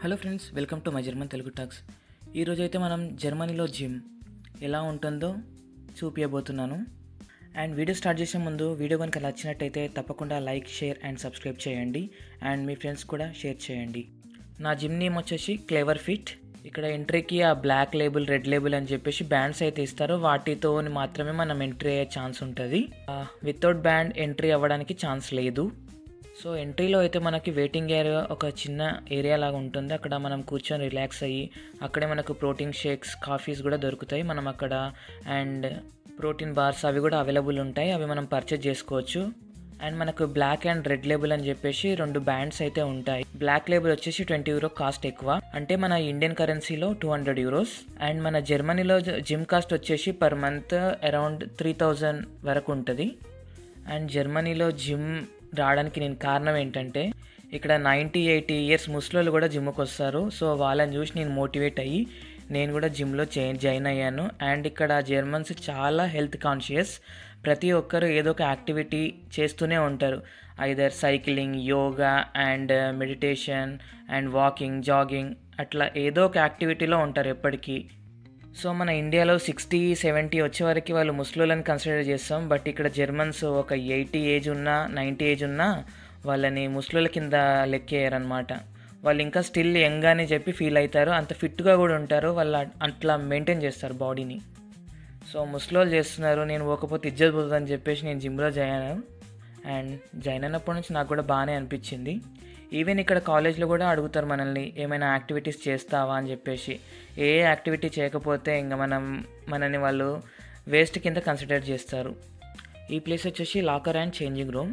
Hello friends, welcome to my German Telugu talks. ఈరోజు అయితే మనం జర్మనీలో జిమ్ ఎలా ఉంటుందో చూపించబోతున్నాను. అండ్ వీడియో స్టార్ట్ చేసే ముందు వీడియో కనుక నచ్చినట్టయితే తప్పకుండా లైక్, షేర్ అండ్ సబ్స్క్రైబ్ చేయండి. అండ్ మీ ఫ్రెండ్స్ కూడా షేర్ చేయండి. నా జిమ్ నేమ్ వచ్చేసి క్లేవర్ ఫిట్. ఇక్కడ ఎంట్రీకి ఆ బ్లాక్ లేబుల్, రెడ్ లేబుల్ అని చెప్పేసి బ్యాండ్స్ అయితే ఇస్తారు. వాటితో మాత్రమే మనం ఎంట్రీ అయ్యే ఛాన్స్ ఉంటుంది. వితౌట్ బ్యాండ్ ఎంట్రీ అవ్వడానికి ఛాన్స్ లేదు. సో ఎంట్రీలో అయితే మనకి వెయిటింగ్ ఏరియా ఒక చిన్న ఏరియా లాగా ఉంటుంది. అక్కడ మనం కూర్చొని రిలాక్స్ అయ్యి అక్కడే మనకు ప్రోటీన్ షేక్స్, కాఫీస్ కూడా దొరుకుతాయి. మనం అక్కడ అండ్ ప్రోటీన్ బార్స్ అవి కూడా అవైలబుల్ ఉంటాయి. అవి మనం పర్చేజ్ చేసుకోవచ్చు. అండ్ మనకు బ్లాక్ అండ్ రెడ్ లేబుల్ అని చెప్పేసి 2 బ్యాండ్స్ అయితే ఉంటాయి. బ్లాక్ లేబుల్ వచ్చేసి €20 కాస్ట్ ఎక్కువ, అంటే మన ఇండియన్ కరెన్సీలో €200. అండ్ మన జర్మనీలో జిమ్ కాస్ట్ వచ్చేసి పర్ మంత్ అరౌండ్ 3000 వరకు ఉంటుంది. అండ్ జర్మనీలో జిమ్ రావడానికి నేను కారణం ఏంటంటే ఇక్కడ 90-80 ఇయర్స్ ముసలోళ్ళు కూడా జిమ్కి వస్తారు. సో వాళ్ళని చూసి నేను మోటివేట్ అయ్యి నేను కూడా జిమ్లో జాయిన్ అయ్యాను. అండ్ ఇక్కడ జర్మన్స్ చాలా హెల్త్ కాన్షియస్. ప్రతి ఒక్కరు ఏదో ఒక యాక్టివిటీ చేస్తూనే ఉంటారు. Either cycling, yoga and meditation and walking, jogging, అట్లా ఏదో ఒక యాక్టివిటీలో ఉంటారు ఎప్పటికీ. సో మన ఇండియాలో 60-70 వచ్చే వరకు వాళ్ళు ముస్లింలను కన్సిడర్ చేస్తాం. బట్ ఇక్కడ జర్మన్స్ ఒక 80 ఏజ్ ఉన్నా, 90 ఏజ్ ఉన్నా వాళ్ళని ముస్లింల కింద లెక్కేయరనమాట. వాళ్ళు ఇంకా స్టిల్ యంగ్ అని చెప్పి ఫీల్ అవుతారు. అంత ఫిట్గా కూడా ఉంటారు. వాళ్ళు అట్లా మెయింటైన్ చేస్తారు బాడీని. సో ముస్లింలు చేస్తున్నారు, నేను పోకపోతే ఇజ్జత్ పోతుందని చెప్పేసి నేను జిమ్లో జాయిన్ అయినప్పటి నుంచి నాకు కూడా బాగానే అనిపించింది. ఈవెన్ ఇక్కడ కాలేజ్లో కూడా అడుగుతారు మనల్ని, ఏమైనా యాక్టివిటీస్ చేస్తావా అని చెప్పేసి. ఏ యాక్టివిటీ చేయకపోతే ఇంకా మనని వాళ్ళు వేస్ట్ కింద కన్సిడర్ చేస్తారు. ఈ ప్లేస్ వచ్చేసి లాకర్ అండ్ చేంజింగ్ రూమ్.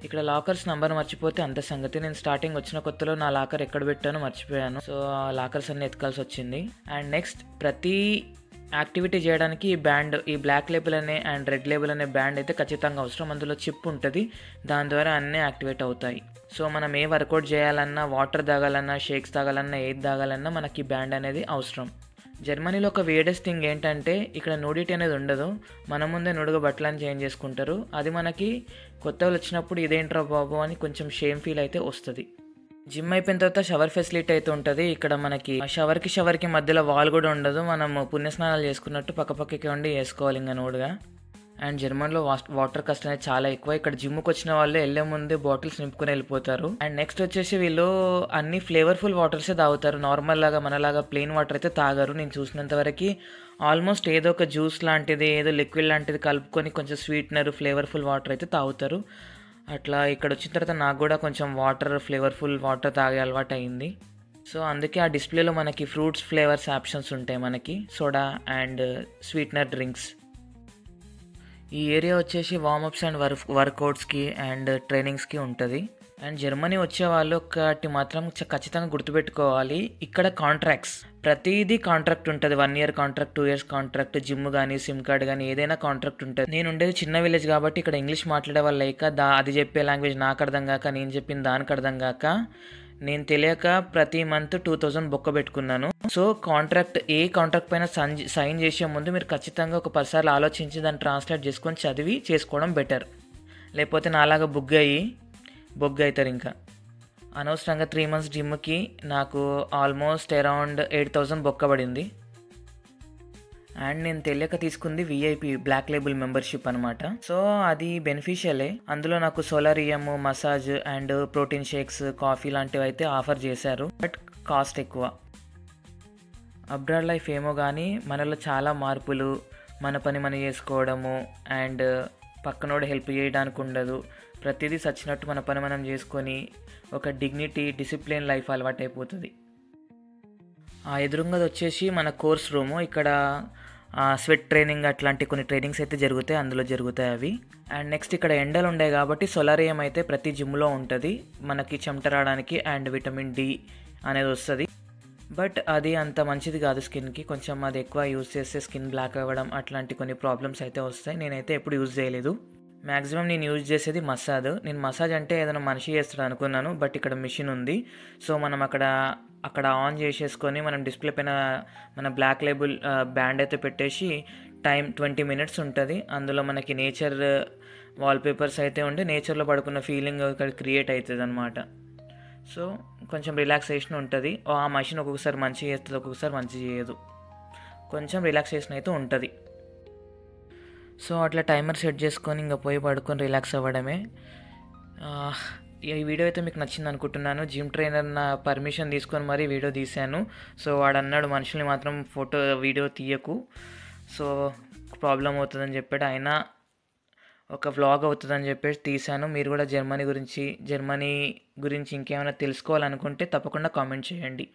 ఇక్కడ లాకర్స్ నెంబర్ మర్చిపోతే అంత సంగతి. నేను స్టార్టింగ్ వచ్చిన కొత్తలో నా లాకర్ ఎక్కడ పెట్టానో మర్చిపోయాను. సో ఆ లాకర్స్ అన్ని ఎత్తుకాల్సి వచ్చింది. అండ్ నెక్స్ట్ ప్రతి యాక్టివిటీ చేయడానికి ఈ black label and red label అనే బ్యాండ్ అయితే ఖచ్చితంగా అవసరం. అందులో చిప్ ఉంటుంది, దాని ద్వారా అన్నీ యాక్టివేట్ అవుతాయి. సో మనం ఏ వర్కౌట్ చేయాలన్నా, వాటర్ తాగాలన్నా, షేక్స్ తాగాలన్నా, ఏది తాగాలన్నా మనకి బ్యాండ్ అనేది అవసరం. జర్మనీలో ఒక వేడెస్ట్ థింగ్ ఏంటంటే ఇక్కడ నూడిటీ అనేది ఉండదు. మన ముందే నుడుగు బట్టలని చేంజ్ చేసుకుంటారు. అది మనకి కొత్త వాళ్ళు వచ్చినప్పుడు ఇదేంట్రా బాబు అని కొంచెం షేమ్ ఫీల్ అయితే వస్తుంది. జిమ్ అయిపోయిన తర్వాత షవర్ ఫెసిలిటీ అయితే ఉంటుంది. ఇక్కడ మనకి షవర్కి మధ్యలో వాల్ కూడా ఉండదు. మనం పుణ్యస్నానాలు చేసుకున్నట్టు పక్కపక్కకి ఉండి వేసుకోవాలి ఇంకా నోడుగా. అండ్ జర్మన్లో వాటర్ కాస్ట్ అనేది చాలా ఎక్కువ. ఇక్కడ జిమ్కి వచ్చిన వాళ్ళు వెళ్ళే ముందే బాటిల్స్ నింపుకొని వెళ్ళిపోతారు. అండ్ నెక్స్ట్ వచ్చేసి వీళ్ళు అన్ని ఫ్లేవర్ఫుల్ వాటర్సే తాగుతారు. నార్మల్ లాగా మనలాగా ప్లెయిన్ వాటర్ అయితే తాగరు. నేను చూసినంత వరకు ఆల్మోస్ట్ ఏదో ఒక జ్యూస్ లాంటిది, ఏదో లిక్విడ్ లాంటిది కలుపుకొని కొంచెం స్వీట్నర్, ఫ్లేవర్ఫుల్ వాటర్ అయితే తాగుతారు. అట్లా ఇక్కడ వచ్చిన తర్వాత నాకు కూడా కొంచెం ఫ్లేవర్ఫుల్ వాటర్ తాగే అలవాటు అయింది. సో అందుకే ఆ డిస్ప్లేలో మనకి ఫ్రూట్స్ ఫ్లేవర్స్ ఆప్షన్స్ ఉంటాయి, మనకి సోడా అండ్ స్వీట్నర్ డ్రింక్స్. ఈ ఏరియా వచ్చేసి వార్మప్స్ అండ్ వర్కౌట్స్కి అండ్ ట్రైనింగ్స్కి ఉంటుంది. అండ్ జర్మనీ వచ్చే వాళ్ళు ఒకటి మాత్రం ఖచ్చితంగా గుర్తుపెట్టుకోవాలి, ఇక్కడ కాంట్రాక్ట్స్ ప్రతిదీ కాంట్రాక్ట్ ఉంటుంది. 1 year contract, 2 years contract, gym కానీ, సిమ్ కార్డ్ కానీ ఏదైనా కాంట్రాక్ట్ ఉంటుంది. నేను ఉండేది చిన్న విలేజ్ కాబట్టి ఇక్కడ ఇంగ్లీష్ మాట్లాడే వాళ్ళు లేక అది చెప్పే లాంగ్వేజ్ నాకు అర్థం కాక, నేను చెప్పిన దానికి అర్థం కాక, నేను తెలియక ప్రతి మంత్ 2000 బొక్క పెట్టుకున్నాను. సో ఏ కాంట్రాక్ట్ పైన సైన్ చేసే ముందు మీరు ఖచ్చితంగా ఒక 10 సార్లు ఆలోచించి దాన్ని ట్రాన్స్లేట్ చేసుకొని చదివి చేసుకోవడం బెటర్. లేకపోతే నాలాగా బొగ్గ అవుతారు. ఇంకా అనవసరంగా 3 months జిమ్కి నాకు ఆల్మోస్ట్ అరౌండ్ 8000 బొక్క పడింది. అండ్ నేను తెలియక తీసుకుంది విఐపి బ్లాక్ లేబుల్ మెంబర్షిప్ అనమాట. సో అది బెనిఫిషియలే. అందులో నాకు solarium, massage and protein shakes, coffee లాంటివి అయితే ఆఫర్ చేశారు. బట్ కాస్ట్ ఎక్కువ. అబ్రాడ్ లైఫ్ ఏమో కానీ మనలో చాలా మార్పులు, మన పని మనం చేసుకోవడము అండ్ పక్కనోడు హెల్ప్ చేయడానికి ఉండదు. ప్రతిదీ సచ్చినట్టు మన పని మనం చేసుకొని ఒక డిగ్నిటీ, డిసిప్లిన్ లైఫ్ అలవాటు అయిపోతుంది. ఆ ఎదురుంగది వచ్చేసి మన కోర్స్ రూము. ఇక్కడ స్వెట్ ట్రైనింగ్ అట్లాంటి కొన్ని ట్రైనింగ్స్ అయితే అందులో జరుగుతాయి అవి. అండ్ నెక్స్ట్ ఇక్కడ ఎండలు ఉండే కాబట్టి సోలారియం అయితే ప్రతి జిమ్లో ఉంటుంది. మనకి చెమట రావడానికి అండ్ విటమిన్ డి అనేది వస్తుంది. బట్ అది అంత మంచిది కాదు స్కిన్కి. కొంచెం అది ఎక్కువ యూజ్ చేస్తే స్కిన్ బ్లాక్ అవ్వడం అట్లాంటి కొన్ని ప్రాబ్లమ్స్ అయితే వస్తాయి. నేనైతే ఎప్పుడు యూజ్ చేయలేదు. మ్యాక్సిమం నేను యూజ్ చేసేది మసాజ్. నేను మసాజ్ అంటే ఏదైనా మనిషి చేస్తాడు అనుకున్నాను, బట్ ఇక్కడ మిషన్ ఉంది. సో మనం అక్కడ ఆన్ చేసేసుకొని మనం డిస్ప్లే పైన మన బ్లాక్ లేబుల్ బ్యాండ్ అయితే పెట్టేసి టైం 20 minutes ఉంటుంది. అందులో మనకి నేచర్ వాల్పేపర్స్ అయితే ఉండి నేచర్లో పడుకున్న ఫీలింగ్ ఇక్కడ క్రియేట్ అవుతుంది అనమాట. సో కొంచెం రిలాక్సేషన్ ఉంటుంది. ఆ మషిన్ ఒక్కొక్కసారి మంచిగా చేస్తుంది, ఒక్కొక్కసారి మంచిగా చేయదు. కొంచెం రిలాక్సేషన్ అయితే ఉంటుంది. సో అట్లా టైమర్ సెట్ చేసుకొని ఇంకా పోయి పడుకొని రిలాక్స్ అవ్వడమే. ఈ వీడియో అయితే మీకు నచ్చింది అనుకుంటున్నాను. జిమ్ ట్రైనర్ నా పర్మిషన్ తీసుకొని మరీ వీడియో తీశాను. సో వాడు అన్నాడు మనుషుల్ని మాత్రం వీడియో తీయకు, సో ప్రాబ్లం అవుతుందని చెప్పాడు. అయినా ఒక వ్లాగ్ అవుతుందని చెప్పేసి తీశాను. మీరు కూడా జర్మనీ గురించి ఇంకేమైనా తెలుసుకోవాలనుకుంటే తప్పకుండా కామెంట్ చేయండి.